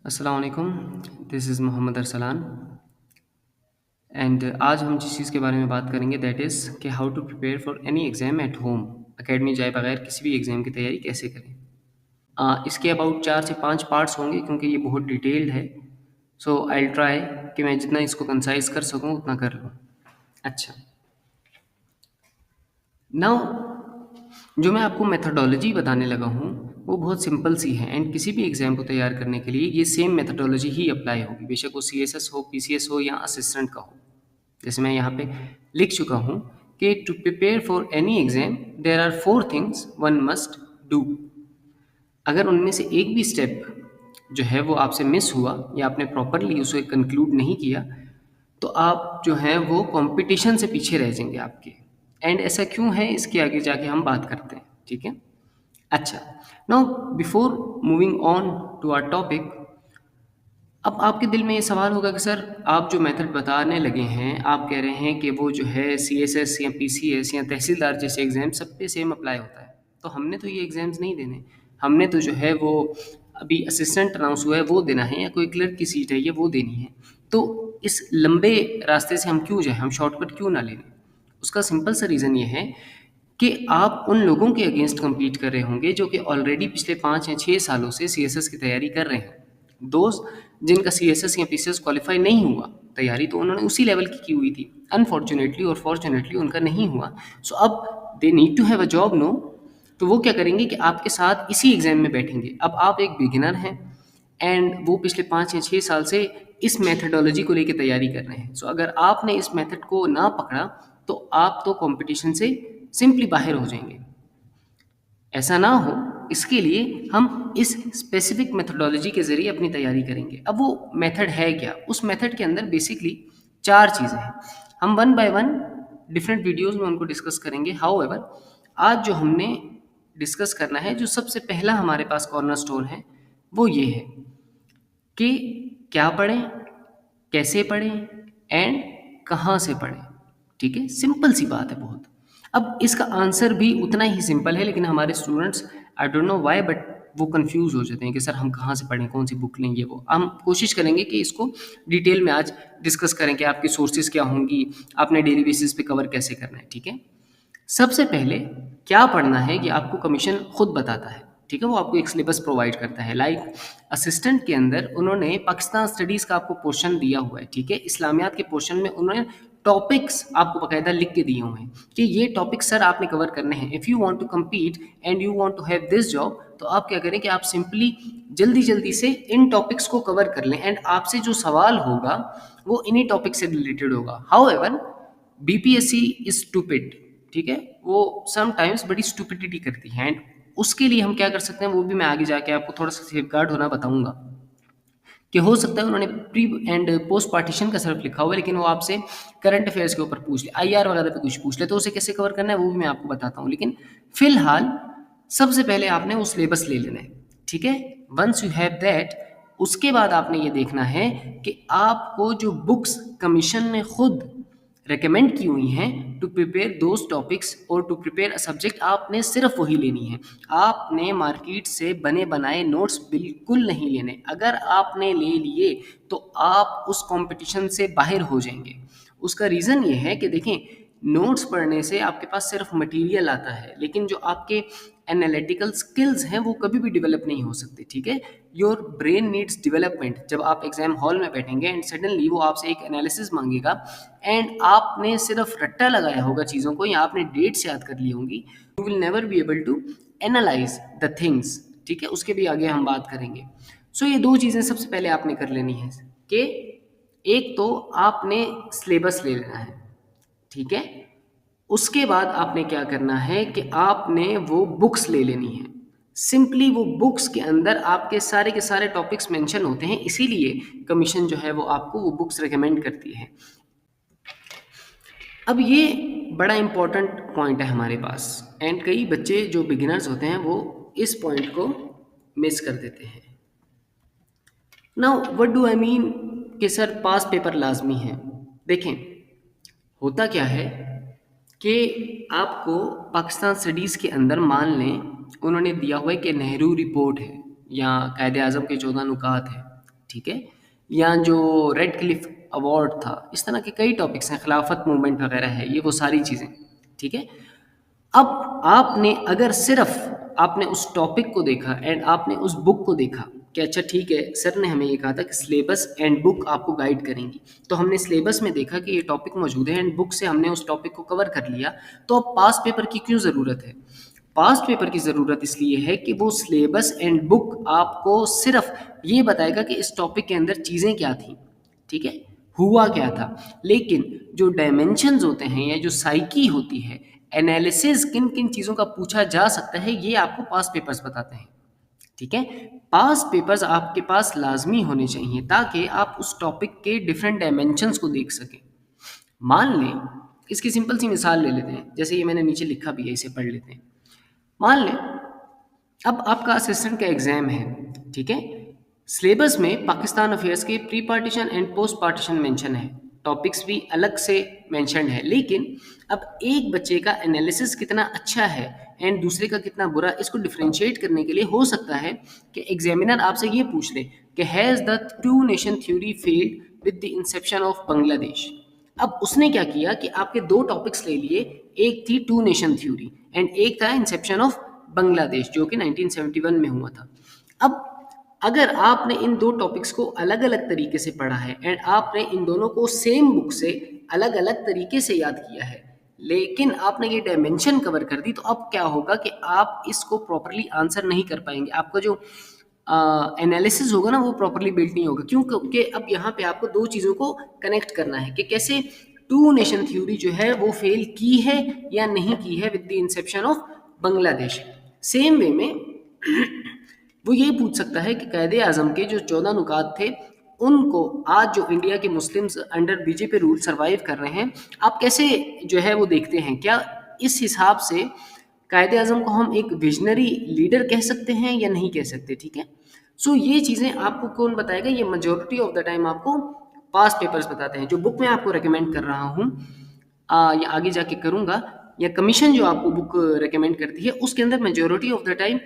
अस्सलाम वालेकुम। This is Mohammad Arsalan and आज हम जिस चीज़ के बारे में बात करेंगे दैट इज़ कि how to prepare for any exam at home. Academy जाए बगैर किसी भी एग्ज़ाम की तैयारी कैसे करें। इसके अबाउट 4 से 5 पार्ट्स होंगे क्योंकि ये बहुत डिटेल्ड है। सो आई विल ट्राई कि मैं जितना इसको कंसाइज़ कर सकूँ उतना कर लूँ। अच्छा, नाउ जो मैं आपको मेथोडोलॉजी बताने लगा हूँ वो बहुत सिंपल सी है एंड किसी भी एग्ज़ाम को तैयार करने के लिए ये सेम मेथोडोलॉजी ही अप्लाई होगी, बेशक वो सीएसएस हो, पीसीएस हो या असिस्टेंट का हो। जैसे मैं यहाँ पे लिख चुका हूँ कि to prepare for any exam there are 4 things one must do. अगर उनमें से एक भी स्टेप जो है वो आपसे मिस हुआ या आपने प्रॉपरली उसे कंक्लूड नहीं किया, तो आप जो हैं वो कॉम्पिटिशन से पीछे रह जाएँगे आपके। एंड ऐसा क्यों है इसके आगे जाके हम बात करते हैं, ठीक है? अच्छा, now before moving on to our topic, अब आपके दिल में ये सवाल होगा कि सर आप जो मेथड बताने लगे हैं, आप कह रहे हैं कि वो जो है सीएसएस या पीसीएस या तहसीलदार जैसे एग्ज़ाम सब पे सेम अप्लाई होता है। तो हमने तो ये एग्ज़ाम्स नहीं देने, हमने तो जो है वो अभी असिस्टेंट अनाउंस हुआ है वो देना है या कोई क्लर्क की सीट है ये वो देनी है। तो इस लंबे रास्ते से हम क्यों जाएँ, हम शॉर्टकट क्यों ना ले लें? उसका सिंपल सा रीज़न ये है कि आप उन लोगों के अगेंस्ट कम्पीट कर रहे होंगे जो कि ऑलरेडी पिछले 5 या 6 सालों से सीएसएस की तैयारी कर रहे हैं। दोस्त जिनका सीएसएस या पीसीएस क्वालिफाई नहीं हुआ, तैयारी तो उन्होंने उसी लेवल की हुई थी। अनफॉर्चुनेटली और फॉर्चुनेटली उनका नहीं हुआ। सो अब they need to have a job no, तो वो क्या करेंगे कि आपके साथ इसी एग्ज़ाम में बैठेंगे। अब आप एक बिगिनर हैं एंड वो पिछले 5 या 6 साल से इस मेथोडोलॉजी को लेके तैयारी कर रहे हैं। सो अगर आपने इस मेथड को ना पकड़ा, तो आप तो कॉम्पिटिशन से सिंपली बाहर हो जाएँगे। ऐसा ना हो इसके लिए हम इस स्पेसिफिक मेथोडोलॉजी के ज़रिए अपनी तैयारी करेंगे। अब वो मेथड है क्या? उस मेथड के अंदर बेसिकली 4 चीज़ें हैं। हम one by one different videos में उनको डिस्कस करेंगे। हाउएवर आज जो हमने डिस्कस करना है, जो सबसे पहला हमारे पास कॉर्नरस्टोन है, वो ये है कि क्या पढ़ें, कैसे पढ़ें एंड कहाँ से पढ़ें। ठीक है? सिंपल सी बात है बहुत। अब इसका आंसर भी उतना ही सिंपल है, लेकिन हमारे students I don't know why but वो कंफ्यूज हो जाते हैं कि सर हम कहाँ से पढ़ें, कौन सी बुक लें, ये वो। हम कोशिश करेंगे कि इसको डिटेल में आज डिस्कस करें कि आपकी सोर्सेज क्या होंगी, आपने डेली बेसिस पे कवर कैसे करना है। ठीक है? सबसे पहले क्या पढ़ना है ये आपको कमीशन खुद बताता है। ठीक है? वो आपको एक सिलेबस प्रोवाइड करता है। लाइक असिस्टेंट के अंदर उन्होंने पाकिस्तान स्टडीज़ का आपको पोर्शन दिया हुआ है। ठीक है? इस्लामियात के पोर्शन में उन्होंने टॉपिक्स आपको बाकायदा लिख के दिए हुए हैं कि ये टॉपिक सर आपने कवर करने हैं। If you want to compete and you want to have this job, तो आप क्या करें कि आप सिंपली जल्दी-जल्दी से इन टॉपिक्स को कवर कर लें एंड आपसे जो सवाल होगा वो इन्हीं टॉपिक से रिलेटेड होगा। However BPSC is stupid. ठीक है? वो समटाइम्स बड़ी स्टुपिडिटी करती है एंड उसके लिए हम क्या कर सकते हैं वो भी मैं आगे जाके आपको थोड़ा-सा सेफगार्ड होना बताऊँगा। कि हो सकता है उन्होंने प्री एंड पोस्ट पार्टीशन का सिर्फ लिखा हुआ है, लेकिन वो आपसे करंट अफेयर्स के ऊपर पूछ ले, आईआर वगैरह पे कुछ पूछ ले, तो उसे कैसे कवर करना है वो भी मैं आपको बताता हूँ। लेकिन फिलहाल सबसे पहले आपने वो सिलेबस ले लेना है। ठीक है? वंस यू हैव दैट, उसके बाद आपने ये देखना है कि आपको जो बुक्स कमीशन ने खुद रेकमेंड की हुई हैं टू प्रिपेयर दोज टॉपिक्स और टू प्रिपेयर अ सब्जेक्ट, आपने सिर्फ वही लेनी है। आपने मार्केट से बने बनाए नोट्स बिल्कुल नहीं लेने। अगर आपने ले लिए तो आप उस कंपटीशन से बाहर हो जाएंगे। उसका रीज़न ये है कि देखें, नोट्स पढ़ने से आपके पास सिर्फ मटेरियल आता है, लेकिन जो आपके एनालिटिकल स्किल्स हैं वो कभी भी डेवलप नहीं हो सकते। ठीक है? Your brain needs development. जब आप एग्जाम हॉल में बैठेंगे एंड सडनली वो आपसे एक एनालिसिस मांगेगा एंड आपने सिर्फ रट्टा लगाया होगा चीज़ों को या आपने डेट्स याद कर ली होंगी, you will never be able to analyse the things. ठीक है? उसके भी आगे हम बात करेंगे। सो ये 2 चीज़ें सबसे पहले आपने कर लेनी है कि एक तो आपने सिलेबस ले लेना है। ठीक है? उसके बाद आपने क्या करना है कि आपने वो बुक्स ले लेनी है। सिंपली वो बुक्स के अंदर आपके सारे के सारे टॉपिक्स मेंशन होते हैं, इसीलिए कमीशन जो है वो आपको वो बुक्स रिकमेंड करती है। अब ये बड़ा इम्पोर्टेंट पॉइंट है हमारे पास एंड कई बच्चे जो बिगिनर्स होते हैं वो इस पॉइंट को मिस कर देते हैं। Now what do I mean कि सर पास पेपर लाजमी है। देखें, होता क्या है कि आपको पाकिस्तान स्टडीज़ के अंदर मान लें उन्होंने दिया हुआ है कि नेहरू रिपोर्ट है या कायदे आज़म के 14 नुकात है। ठीक है, या जो रेड क्लिफ अवार्ड था, इस तरह के कई टॉपिक्स हैं, खिलाफत मूवमेंट वगैरह है, ये वो सारी चीज़ें, ठीक है। अब आपने अगर सिर्फ आपने उस टॉपिक को देखा एंड आपने उस बुक को देखा कि अच्छा ठीक है, सर ने हमें ये कहा था कि सिलेबस एंड बुक आपको गाइड करेंगी, तो हमने सिलेबस में देखा कि ये टॉपिक मौजूद है एंड बुक से हमने उस टॉपिक को कवर कर लिया, तो अब पास पेपर की क्यों ज़रूरत है? पास्ट पेपर की ज़रूरत इसलिए है कि वो सिलेबस एंड बुक आपको सिर्फ ये बताएगा कि इस टॉपिक के अंदर चीज़ें क्या थी, ठीक है, हुआ क्या था। लेकिन जो डायमेंशंस होते हैं या जो साइकी होती है, एनालिसिस किन किन चीज़ों का पूछा जा सकता है, ये आपको पास्ट पेपर्स बताते हैं, ठीक है। पास्ट पेपर्स आपके पास लाजमी होने चाहिए ताकि आप उस टॉपिक के डिफरेंट डायमेंशंस को देख सकें। मान लें, इसकी सिंपल सी मिसाल ले लेते हैं, जैसे ये मैंने नीचे लिखा भी है, इसे पढ़ लेते हैं। मान लें अब आपका असिस्टेंट का एग्ज़ाम है, ठीक है। सिलेबस में पाकिस्तान अफेयर्स के pre partition and post partition mention है, टॉपिक्स भी अलग से मेंशन है, लेकिन अब एक बच्चे का एनालिसिस कितना अच्छा है एंड दूसरे का कितना बुरा, इसको डिफरेंशिएट करने के लिए हो सकता है कि एग्जामिनर आपसे ये पूछ ले कि has the two nation theory failed with the Inception of Bangladesh. अब उसने क्या किया कि आपके दो टॉपिक्स ले लिए, एक थी टू नेशन थ्योरी एंड एक था इंसेप्शन ऑफ बांग्लादेश, जो कि 1971 में हुआ था। अब अगर आपने इन दो टॉपिक्स को अलग अलग तरीके से पढ़ा है एंड आपने इन दोनों को सेम बुक से अलग अलग तरीके से याद किया है, लेकिन आपने ये डायमेंशन कवर कर दी, तो अब क्या होगा कि आप इसको प्रॉपरली आंसर नहीं कर पाएंगे, आपका जो एनालिसिस होगा ना वो प्रॉपरली बिल्ड नहीं होगा। क्यों? क्योंकि अब यहाँ पे आपको दो चीज़ों को कनेक्ट करना है कि कैसे टू नेशन थ्योरी जो है वो फेल की है या नहीं की है with the Inception of Bangladesh. Same way में वो ये पूछ सकता है कि कायदे आज़म के जो 14 नुकात थे, उनको आज जो इंडिया के Muslims under BJP rule survive कर रहे हैं, आप कैसे जो है वो देखते हैं? क्या इस हिसाब से कायदे आज़म को हम एक विजनरी लीडर कह सकते हैं या नहीं कह सकते, ठीक है। सो ये चीज़ें आपको कौन बताएगा? ये मेजोरिटी ऑफ द टाइम आपको पास्ट पेपर्स बताते हैं। जो बुक मैं आपको रिकमेंड कर रहा हूँ या आगे जाके करूँगा, या कमीशन जो आपको बुक रिकमेंड करती है, उसके अंदर मेजोरिटी ऑफ द टाइम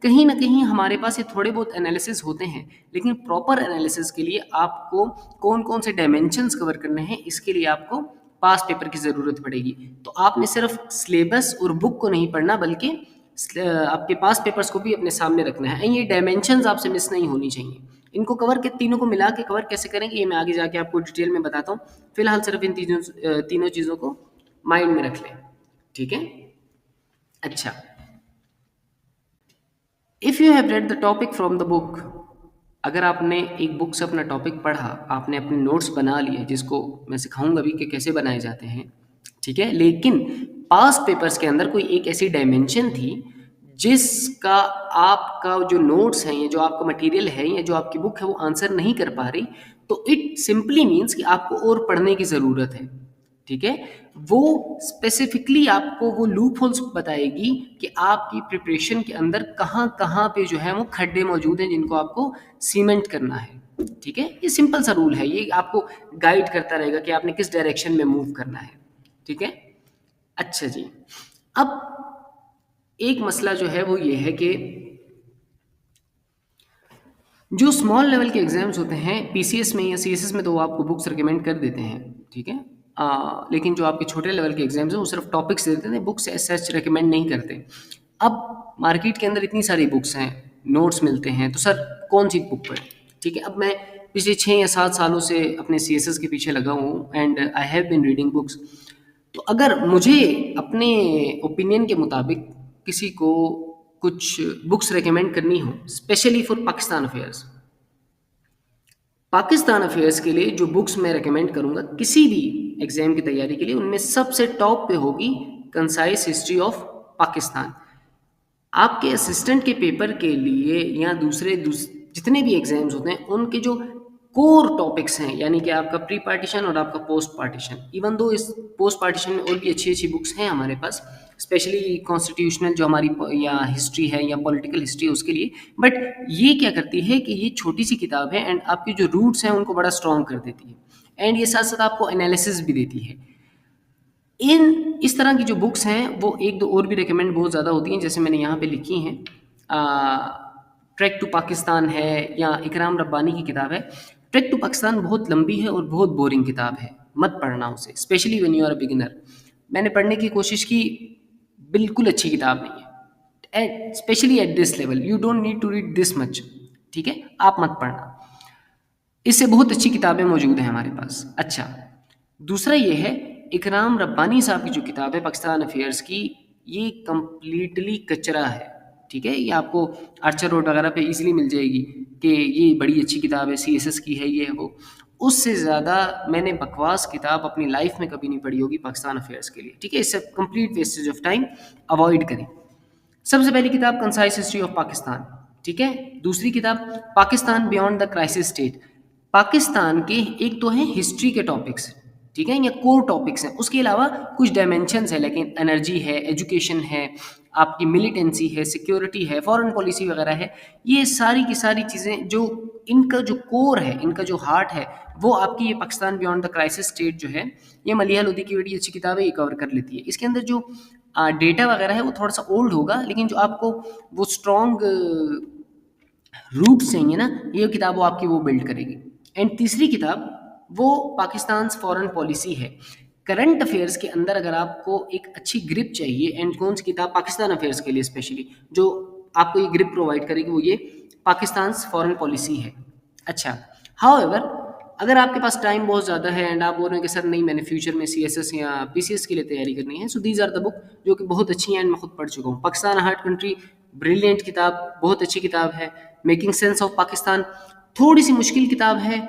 कहीं ना कहीं हमारे पास ये थोड़े बहुत एनालिसिस होते हैं, लेकिन प्रॉपर एनालिसिस के लिए आपको कौन कौन से डायमेंशंस कवर करने हैं, इसके लिए आपको पास्ट पेपर की ज़रूरत पड़ेगी। तो आपने सिर्फ सिलेबस और बुक को नहीं पढ़ना, बल्कि आपके पास्ट पेपर्स को भी अपने सामने रखना है। ये डायमेंशंस आपसे मिस नहीं होनी चाहिए। इनको कवर के तीनों को मिला के कवर कैसे करेंगे, ये मैं आगे जाके आपको डिटेल में बताता हूँ। फिलहाल सिर्फ इन तीनों चीज़ों को माइंड में रख लें, ठीक है। अच्छा, if you have read the topic from the book, अगर आपने एक बुक से अपना टॉपिक पढ़ा, आपने अपने नोट्स बना लिए, जिसको मैं सिखाऊंगा भी कि कैसे बनाए जाते हैं, ठीक है, लेकिन पास्ट पेपर्स के अंदर कोई एक ऐसी डायमेंशन थी जिसका आपका जो नोट्स हैं या जो आपका मटेरियल है या जो आपकी बुक है वो आंसर नहीं कर पा रही, तो इट सिंपली मीन्स कि आपको और पढ़ने की ज़रूरत है, ठीक है। वो स्पेसिफिकली आपको वो लूप होल्स बताएगी कि आपकी प्रिपरेशन के अंदर कहाँ कहाँ पे जो है वो खड्डे मौजूद हैं जिनको आपको सीमेंट करना है, ठीक है। ये सिंपल सा रूल है, ये आपको गाइड करता रहेगा कि आपने किस डायरेक्शन में मूव करना है, ठीक है। अच्छा जी, अब एक मसला जो है वो ये है कि जो स्मॉल लेवल के एग्जाम्स होते हैं पीसीएस में या सीएसएस में, तो वो आपको बुक्स रिकमेंड कर देते हैं, ठीक है। लेकिन जो आपके छोटे लेवल के एग्जाम्स हैं वो सिर्फ टॉपिक्स दे देते हैं, बुक्स एज सच रिकमेंड नहीं करते। अब मार्केट के अंदर इतनी सारी बुक्स हैं, नोट्स मिलते हैं, तो सर कौन सी बुक पढ़ें, ठीक है। अब मैं पिछले 6 या 7 सालों से अपने सीएसएस के पीछे लगा हूँ and I have been reading books. तो अगर मुझे अपने ओपिनियन के मुताबिक किसी को कुछ बुक्स रेकमेंड करनी हो, specially for Pakistan affairs, Pakistan affairs के लिए जो बुक्स मैं रेकमेंड करूँगा किसी भी एग्ज़ाम की तैयारी के लिए, उनमें सबसे टॉप पे होगी कंसाइज हिस्ट्री ऑफ पाकिस्तान। आपके असिस्टेंट के पेपर के लिए या जितने भी एग्जाम्स होते हैं, उनके जो कोर टॉपिक्स हैं, यानी कि आपका प्री पार्टीशन और आपका पोस्ट पार्टीशन, इवन दो इस पोस्ट पार्टीशन में और भी अच्छी अच्छी बुक्स हैं हमारे पास, स्पेशली कॉन्स्टिट्यूशनल जो हमारी या हिस्ट्री है या पॉलिटिकल हिस्ट्री है उसके लिए, बट ये क्या करती है कि ये छोटी सी किताब है एंड आपके जो रूट्स हैं उनको बड़ा स्ट्रॉन्ग कर देती है एंड ये साथ साथ आपको एनालिसिस भी देती है। इस तरह की जो बुक्स हैं वो एक दो और भी रिकमेंड बहुत ज़्यादा होती हैं, जैसे मैंने यहाँ पे लिखी हैं। ट्रैक टू पाकिस्तान है या इकराम रब्बानी की किताब है। ट्रैक टू पाकिस्तान बहुत लंबी है और बहुत बोरिंग किताब है, मत पढ़ना उसे, specially when you are a beginner. मैंने पढ़ने की कोशिश की, बिल्कुल अच्छी किताब नहीं है, and specially at this level you don't need to read this much, ठीक है, आप मत पढ़ना। इससे बहुत अच्छी किताबें मौजूद हैं हमारे पास। अच्छा, दूसरा ये है, इकराम रब्बानी साहब की जो किताब है पाकिस्तान अफेयर्स की, ये कंप्लीटली कचरा है, ठीक है। ये आपको आर्चर रोड वगैरह पे इजीली मिल जाएगी कि ये बड़ी अच्छी किताब है, सीएसएस की है, ये है वो। उससे ज़्यादा मैंने बकवास किताब अपनी लाइफ में कभी नहीं पढ़ी होगी पाकिस्तान अफेयर्स के लिए, ठीक है। इससे complete wastage of time avoid करें। सबसे पहली किताब कंसाइज हिस्ट्री ऑफ पाकिस्तान, ठीक है। दूसरी किताब Pakistan beyond the crisis state. Pakistan के एक तो है हिस्ट्री के टॉपिक्स, ठीक है, या कोर टॉपिक्स हैं, उसके अलावा कुछ डायमेंशंस है, लेकिन एनर्जी है, एजुकेशन है, आपकी मिलिटेंसी है, सिक्योरिटी है, फॉरेन पॉलिसी वगैरह है। ये सारी की सारी चीज़ें जो इनका जो कोर है, इनका जो हार्ट है, वो आपकी ये Pakistan beyond the crisis state जो है, ये मलिहा लोधी की बड़ी अच्छी किताब है, ये कवर कर लेती है। इसके अंदर जो डेटा वगैरह है वो थोड़ा सा ओल्ड होगा, लेकिन जो आपको वो स्ट्रॉन्ग रूट्स चाहिए ना, ये किताब वो आपकी वो बिल्ड करेगी। एंड तीसरी किताब वो पाकिस्तान फॉरेन पॉलिसी है। करंट अफेयर्स के अंदर अगर आपको एक अच्छी ग्रिप चाहिए, एंड कौन सी किताब पाकिस्तान अफेयर्स के लिए स्पेशली जो आपको ये ग्रिप प्रोवाइड करेगी, वो ये पाकिस्तान फॉरेन पॉलिसी है। अच्छा, हाउएवर अगर आपके पास टाइम बहुत ज़्यादा है एंड आप बोल रहे हैं कि सर नहीं, मैंने फ्यूचर में सीएसएस या पीसीएस के लिए तैयारी करनी है, so these are the book जो कि बहुत अच्छी हैं एंड मैं खुद पढ़ चुका हूँ। पाकिस्तान हार्ट कंट्री, ब्रिलियंट किताब, बहुत अच्छी किताब है। मेकिंग सेंस ऑफ पाकिस्तान थोड़ी सी मुश्किल किताब है,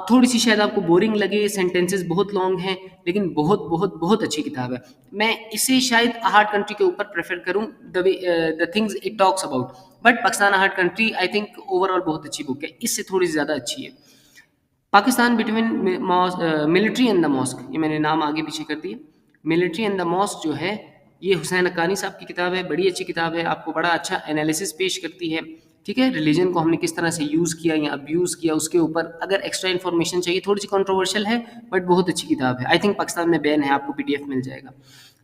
थोड़ी सी शायद आपको बोरिंग लगे, सेंटेंसेस बहुत लॉन्ग हैं, लेकिन बहुत बहुत बहुत अच्छी किताब है। मैं इसे शायद हार्ट कंट्री के ऊपर प्रेफर करूँ, the things it talks about, but Pakistan heart country I think overall बहुत अच्छी बुक है, इससे थोड़ी ज़्यादा अच्छी है। Pakistan between military and the mosque, ये मैंने नाम आगे पीछे कर दिए। मिलिट्री एंड द मॉस्क जो है, ये हुसैन हक्कानी साहब की किताब है, बड़ी अच्छी किताब है, आपको बड़ा अच्छा एनालिसिस पेश करती है, ठीक है। रिलीजन को हमने किस तरह से यूज़ किया या अब्यूज़ किया, उसके ऊपर अगर एक्स्ट्रा इन्फॉर्मेशन चाहिए, थोड़ी सी कंट्रोवर्शियल है बट बहुत अच्छी किताब है। आई थिंक पाकिस्तान में बैन है, आपको पीडीएफ मिल जाएगा।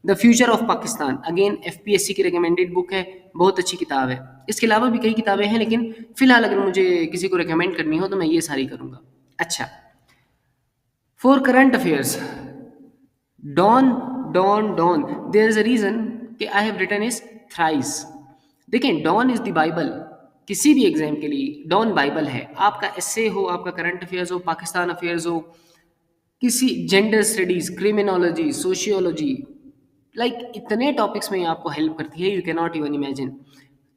The future of Pakistan again FPSC की रिकमेंडेड बुक है, बहुत अच्छी किताब है। इसके अलावा भी कई किताबें हैं, लेकिन फिलहाल अगर मुझे किसी को रिकमेंड करनी हो तो मैं ये सारी करूँगा। अच्छा, for current affairs, Dawn Dawn Dawn, there is a reason कि I have written is thrice. देखें, डॉन इज द बाइबल, किसी भी एग्जाम के लिए डॉन बाइबल है। आपका एस्से हो, आपका करंट अफेयर्स हो, पाकिस्तान अफेयर्स हो, किसी gender studies, criminology, sociology, like इतने टॉपिक्स में ये आपको हेल्प करती है, you can not even imagine.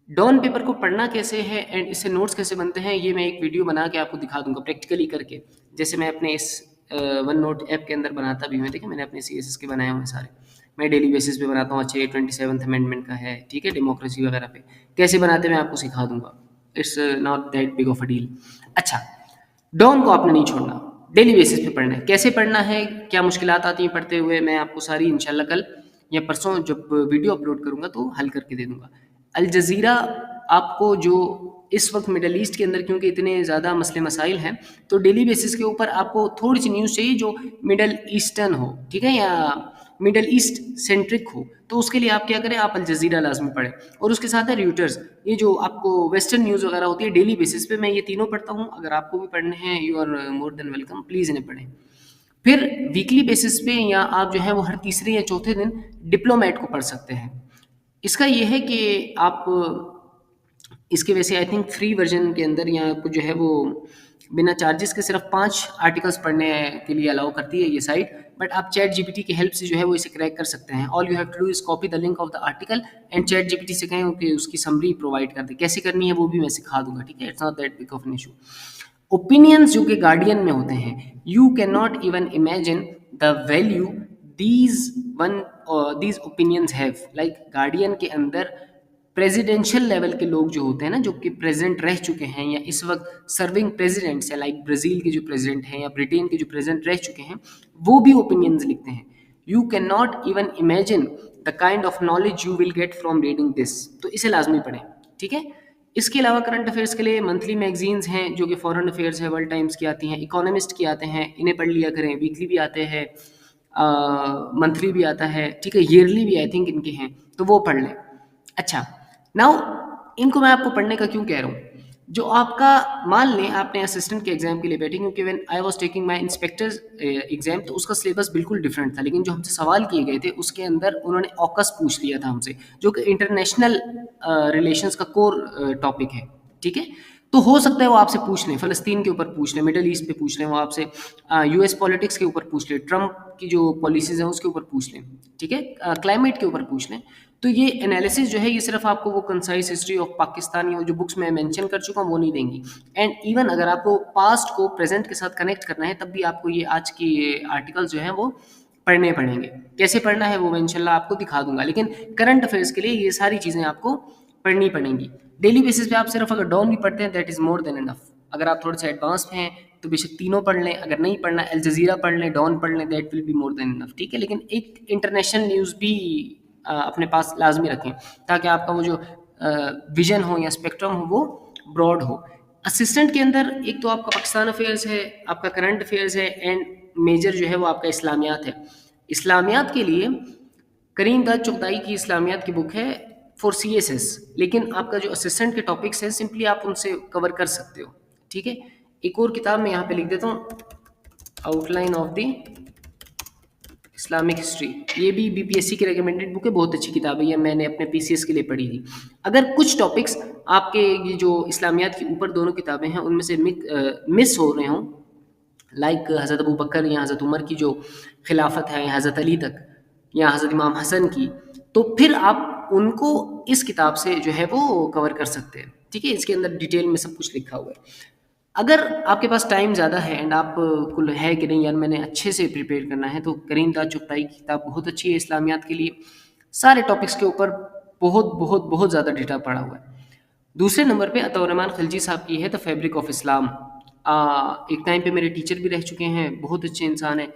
Dawn paper को पढ़ना कैसे है एंड इससे नोट्स कैसे बनते हैं, ये मैं एक वीडियो बना के आपको दिखा दूंगा प्रैक्टिकली करके, जैसे मैं अपने इस वन नोट ऐप के अंदर बनाता भी हूँ। देखिए, मैंने अपने सीएसएस के बनाए हुए हैं सारे, मैं डेली बेसिस पे बनाता हूँ। अच्छा, ये 27th अमेंडमेंट का है, ठीक है, डेमोक्रेसी वगैरह पे कैसे बनाते हैं मैं आपको सिखा दूंगा, it's not that big of a deal. अच्छा, डॉन को आपने नहीं छोड़ना, डेली बेसिस पे पढ़ना है। कैसे पढ़ना है, क्या मुश्किलात आती हैं पढ़ते हुए, मैं आपको सारी इंशाल्लाह कल या परसों जब वीडियो अपलोड करूँगा तो हल करके दे दूँगा। अल जज़ीरा आपको जो इस वक्त मिडल ईस्ट के अंदर क्योंकि इतने ज़्यादा मसले मसाइल हैं, तो डेली बेसिस के ऊपर आपको थोड़ी सी न्यूज़ चाहिए जो मिडल ईस्टर्न हो, ठीक है, या मिडल ईस्ट सेंट्रिक हो, तो उसके लिए आप क्या करें, आप अल जज़ीरा लाजमी पढ़ें। और उसके साथ है रॉयटर्स, ये जो आपको वेस्टर्न न्यूज़ वगैरह होती है डेली बेसिस पे, मैं ये तीनों पढ़ता हूँ। अगर आपको भी पढ़ने हैं, you are more than welcome, please इन्हें पढ़ें। फिर वीकली बेसिस पे या आप जो है वो हर तीसरे या चौथे दिन डिप्लोमेट को पढ़ सकते हैं। इसका ये है कि आप इसके वैसे आई थिंक फ्री वर्जन के अंदर या आपको जो है वो बिना चार्जेस के सिर्फ 5 आर्टिकल्स पढ़ने के लिए अलाउ करती है ये साइट, बट आप चैट जीपीटी की हेल्प से जो है वो इसे क्रैक कर सकते हैं। All you have to do is copy the link of the article and ChatGPT से कहें कि उसकी समरी प्रोवाइड कर दे। कैसे करनी है वो भी मैं सिखा दूंगा, ठीक है, it's not that big of an issue. Opinions जो कि गार्डियन में होते हैं, you can not even imagine the value these opinions have. Like guardian के अंदर प्रेसिडेंशियल लेवल के लोग जो होते हैं ना, जो कि प्रेसिडेंट रह चुके हैं या इस वक्त सर्विंग प्रेसिडेंट्स हैं, लाइक ब्राज़ील के जो प्रेसिडेंट हैं या ब्रिटेन के जो प्रेसिडेंट रह चुके हैं, वो भी ओपिनियंस लिखते हैं। You can not even imagine the kind of knowledge you will get from reading this, तो इसे लाजमी पढ़ें, ठीक है। इसके अलावा करंट अफेयर्स के लिए मंथली मैगजीन्स हैं जो कि फॉरेन अफेयर्स है, वर्ल्ड टाइम्स की आती हैं, इकोनॉमिस्ट की आते हैं, इन्हें पढ़ लिया करें। वीकली भी आते हैं, मंथली भी आता है, ठीक है, ईयरली भी आई थिंक इनके हैं, तो वो पढ़ लें। अच्छा, नाउ इनको मैं आपको पढ़ने का क्यों कह रहा हूँ, जो आपका, मान लें आपने असिस्टेंट के एग्जाम के लिए बैठे, क्योंकि when I was taking my inspectors exam, तो उसका सिलेबस बिल्कुल डिफरेंट था, लेकिन जो हमसे सवाल किए गए थे उसके अंदर उन्होंने ऑकस पूछ लिया था हमसे, जो कि इंटरनेशनल रिलेशंस का कोर टॉपिक है, ठीक है। तो हो सकता है वो आपसे पूछ लें, फ़लस्तीन के ऊपर पूछ लें, मिडल ईस्ट पे पूछ लें, वो आपसे यूएस पॉलिटिक्स के ऊपर पूछ लें, ट्रम्प की जो पॉलिसीज़ हैं उसके ऊपर पूछ लें, ठीक है, क्लाइमेट के ऊपर पूछ लें। तो ये एनालिसिस जो है ये सिर्फ आपको वो कंसाइज हिस्ट्री ऑफ पाकिस्तान या जो बुक्स में मेंशन कर चुका हूँ वो नहीं देंगी। एंड इवन अगर आपको पास्ट को प्रेजेंट के साथ कनेक्ट करना है, तब भी आपको ये आज की ये आर्टिकल जो है वो पढ़ने पड़ेंगे। कैसे पढ़ना है वो मैं इंशाल्लाह आपको दिखा दूंगा, लेकिन करंट अफेयर्स के लिए ये सारी चीज़ें आपको पढ़नी पड़ेंगी। डेली बेसिस पे आप सिर्फ अगर डॉन भी पढ़ते हैं that is more than enough. अगर आप थोड़े से एडवांस में हैं तो बेशक तीनों पढ़ लें, अगर नहीं पढ़ना अल जज़ीरा पढ़ लें, डॉन पढ़ लें, that will be more than enough, ठीक है। लेकिन एक इंटरनेशनल न्यूज़ भी अपने पास लाजमी रखें, ताकि आपका वो जो विजन हो या स्पेक्ट्रम हो वो ब्रॉड हो। असिस्टेंट के अंदर एक तो आपका पाकिस्तान अफेयर्स है, आपका करंट अफेयर्स है, एंड मेजर जो है वो आपका इस्लामियात है। इस्लामियात के लिए करीम दाद चुगताई की इस्लामियात की बुक है फॉर CSS, लेकिन आपका जो असिस्टेंट के टॉपिक्स हैं सिंपली आप उनसे कवर कर सकते हो, ठीक है। एक और किताब मैं यहाँ पे लिख देता हूँ, outline of the Islamic history, ये भी BPSC की रिकमेंडेड बुक है, बहुत अच्छी किताब है, ये मैंने अपने PCS के लिए पढ़ी थी। अगर कुछ टॉपिक्स आपके ये जो इस्लामियात के ऊपर दोनों किताबें हैं उनमें से मिस हो रहे हों, लाइक हज़रत अबू बकर या हज़रत उमर की जो खिलाफत है, हज़रत अली तक, या हज़रत इमाम हसन की, तो फिर आप उनको इस किताब से जो है वो कवर कर सकते हैं, ठीक है। इसके अंदर डिटेल में सब कुछ लिखा हुआ है। अगर आपके पास टाइम ज़्यादा है एंड आप को है कि नहीं यार मैंने अच्छे से प्रिपेयर करना है, तो करीम ताज चुगताई की किताब बहुत अच्छी है इस्लामियात के लिए। सारे टॉपिक्स के ऊपर बहुत बहुत बहुत ज़्यादा डेटा पड़ा हुआ है। दूसरे नंबर पे अतौरहमान खिलजी साहब की है द फैब्रिक ऑफ इस्लाम। एक टाइम पे मेरे टीचर भी रह चुके हैं, बहुत अच्छे इंसान हैं,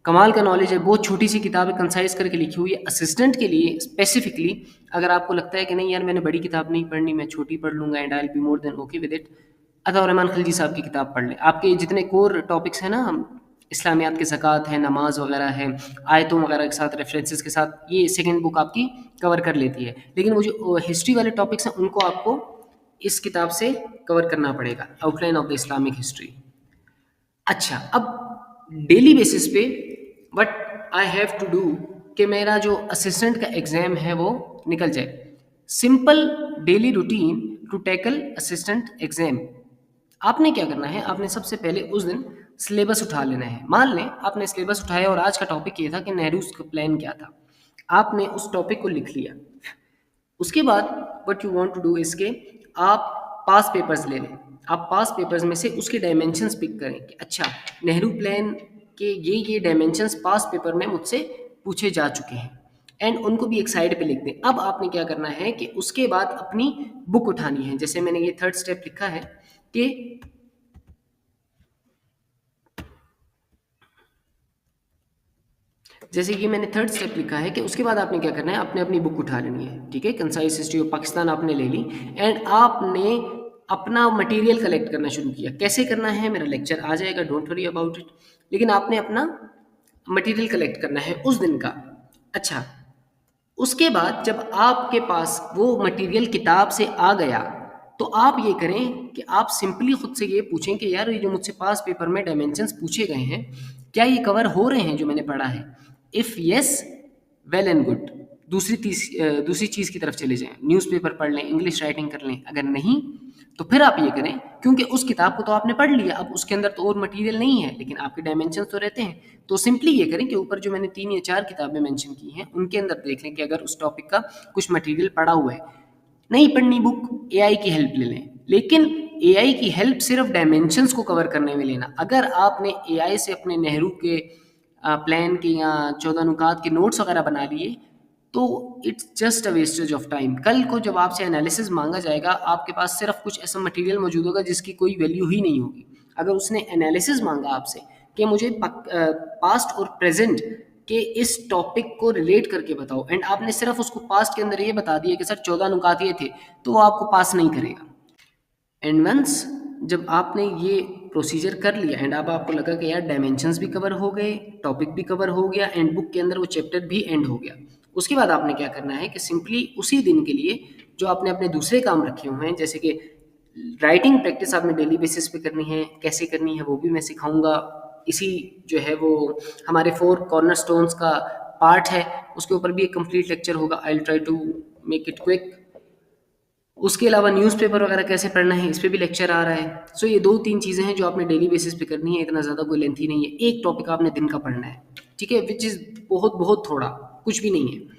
कमाल का नॉलेज है, बहुत छोटी सी किताब है, कंसाइज करके लिखी हुई है असिस्टेंट के लिए स्पेसिफिकली। अगर आपको लगता है कि नहीं यार मैंने बड़ी किताब नहीं पढ़नी, मैं छोटी पढ़ लूँगा and I will be more than okay with it, Ataur Rahman Khilji साहब की किताब पढ़ लें। आपके जितने कोर टॉपिक्स हैं ना, इस्लामियात के ज़कात है, नमाज वगैरह है, आयतों वगैरह के साथ रेफरेंसेस के साथ, ये सेकंड बुक आपकी कवर कर लेती है। लेकिन वो जो हिस्ट्री वाले टॉपिक्स हैं उनको आपको इस किताब से कवर करना पड़ेगा, outline of the Islamic history. अच्छा, अब डेली बेसिस पे what I have to do कि मेरा जो असिस्टेंट का एग्ज़ाम है वो निकल जाए। Simple daily routine to tackle assistant exam. आपने क्या करना है, आपने सबसे पहले उस दिन सिलेबस उठा लेना है। मान लें आपने सिलेबस उठाया और आज का टॉपिक ये था कि नेहरूज़ का प्लान क्या था, आपने उस टॉपिक को लिख लिया। उसके बाद what you want to do is के आप पास पेपर्स ले लें। आप पास पेपर्स में से उसके डायमेंशंस पिक करें कि अच्छा नेहरू प्लान के ये डायमेंशंस पास पेपर में मुझसे पूछे जा चुके हैं, एंड उनको भी एक साइड पे लिख दें। अब आपने क्या करना है कि उसके बाद अपनी बुक उठानी है। जैसे मैंने ये थर्ड स्टेप लिखा है कि जैसे कि मैंने थर्ड स्टेप लिखा है कि उसके बाद आपने क्या करना है, आपने अपनी बुक उठा लेनी है, ठीक है। कंसाइज हिस्ट्री ऑफ पाकिस्तान आपने ले ली एंड आपने अपना मटेरियल कलेक्ट करना शुरू किया। कैसे करना है मेरा लेक्चर आ जाएगा, डोंट वरी अबाउट इट, लेकिन आपने अपना मटेरियल कलेक्ट करना है उस दिन का। अच्छा, उसके बाद जब आपके पास वो मटेरियल किताब से आ गया, तो आप ये करें कि आप सिंपली खुद से ये पूछें कि यार ये जो मुझसे पास पेपर में डायमेंशंस पूछे गए हैं, क्या ये कवर हो रहे हैं जो मैंने पढ़ा है? If yes, well and good. दूसरी चीज़ की तरफ चले जाएं, न्यूज़पेपर पढ़ लें, इंग्लिश राइटिंग कर लें। अगर नहीं तो फिर आप ये करें, क्योंकि उस किताब को तो आपने पढ़ लिया, अब उसके अंदर तो और मटेरियल नहीं है, लेकिन आपके डायमेंशंस तो रहते हैं। तो सिंपली ये करें कि ऊपर जो मैंने 3 या 4 किताबें मेंशन की हैं उनके अंदर देख लें कि अगर उस टॉपिक का कुछ मटेरियल पड़ा हुआ है। नहीं पढ़नी बुक, एआई की हेल्प ले लें, लेकिन एआई की हेल्प सिर्फ डायमेंशंस को कवर करने में लेना। अगर आपने एआई से अपने नेहरू के प्लान के या 14 नुकात के नोट्स वगैरह बना लिए, तो it's just a wastage of time. कल को जब आपसे एनालिसिस मांगा जाएगा, आपके पास सिर्फ कुछ ऐसा मटेरियल मौजूद होगा जिसकी कोई वैल्यू ही नहीं होगी। अगर उसने एनालिसिस मांगा आपसे कि मुझे पास्ट और प्रेजेंट के इस टॉपिक को रिलेट करके बताओ, एंड आपने सिर्फ उसको पास्ट के अंदर ये बता दिया कि सर 14 नुकात ये थे, तो वो आपको पास नहीं करेगा। एंड वंस जब आपने ये प्रोसीजर कर लिया एंड अब आपको लगा कि यार डायमेंशंस भी कवर हो गए, टॉपिक भी कवर हो गया एंड बुक के अंदर वो चैप्टर भी एंड हो गया, उसके बाद आपने क्या करना है कि सिंपली उसी दिन के लिए जो आपने अपने दूसरे काम रखे हुए हैं, जैसे कि राइटिंग प्रैक्टिस आपने डेली बेसिस पे करनी है, कैसे करनी है वो भी मैं सिखाऊंगा। इसी जो है वो हमारे 4 कॉर्नर स्टोन्स का पार्ट है, उसके ऊपर भी एक कंप्लीट लेक्चर होगा। I will try to make it quick. उसके अलावा न्यूज़पेपर वगैरह कैसे पढ़ना है, इस पे भी लेक्चर आ रहा है। सो ये 2-3 चीज़ें हैं जो आपने डेली बेसिस पे करनी है, इतना ज़्यादा कोई लेंथी नहीं है। एक टॉपिक आपने दिन का पढ़ना है, ठीक है, विच इज़ बहुत बहुत थोड़ा, कुछ भी नहीं है।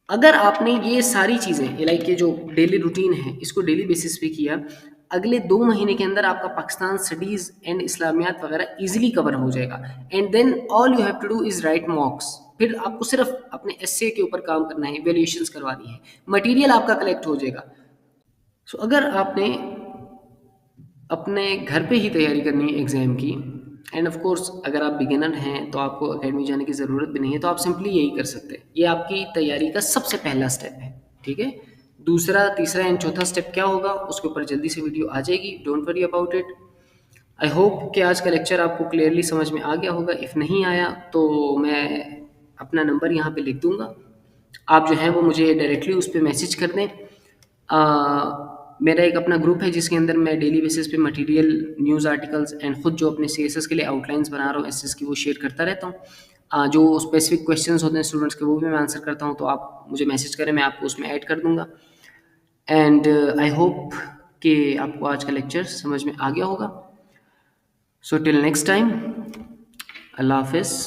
अगर आपने ये सारी चीज़ें लाइक ये जो डेली रूटीन है इसको डेली बेसिस पे किया, अगले 2 महीने के अंदर आपका पाकिस्तान स्टडीज़ एंड इस्लामियात वगैरह इजीली कवर हो जाएगा। And then all you have to do is write mocks. फिर आपको सिर्फ अपने एस्से के ऊपर काम करना है, इवैल्यूएशंस करवानी है, मटेरियल आपका कलेक्ट हो जाएगा। सो अगर आपने अपने घर पे ही तैयारी करनी है एग्ज़ाम की, एंड ऑफ कोर्स अगर आप बिगिनर हैं तो आपको अकेडमी जाने की ज़रूरत भी नहीं है, तो आप सिंपली यही कर सकते हैं। ये आपकी तैयारी का सबसे पहला स्टेप है, ठीक है। दूसरा, तीसरा एंड चौथा स्टेप क्या होगा उसके ऊपर जल्दी से वीडियो आ जाएगी, don't worry about it. I hope कि आज का लेक्चर आपको क्लियरली समझ में आ गया होगा। इफ़ नहीं आया तो मैं अपना नंबर यहाँ पे लिख दूँगा, आप जो है वो मुझे डायरेक्टली उस पे मैसेज कर दें। मेरा एक अपना ग्रुप है जिसके अंदर मैं डेली बेसिस पे मटेरियल, न्यूज़ आर्टिकल्स एंड खुद जो अपने सीएसएस के लिए आउटलाइंस बना रहा हूँ एसएस की, वो शेयर करता रहता हूँ। जो स्पेसिफिक क्वेश्चंस होते हैं स्टूडेंट्स के वो भी मैं आंसर करता हूँ, तो आप मुझे मैसेज करें, मैं आपको उसमें ऐड कर दूँगा। एंड आई होप कि आपको आज का लेक्चर समझ में आ गया होगा। सो टिल नेक्स्ट टाइम, अल्लाह हाफिज़।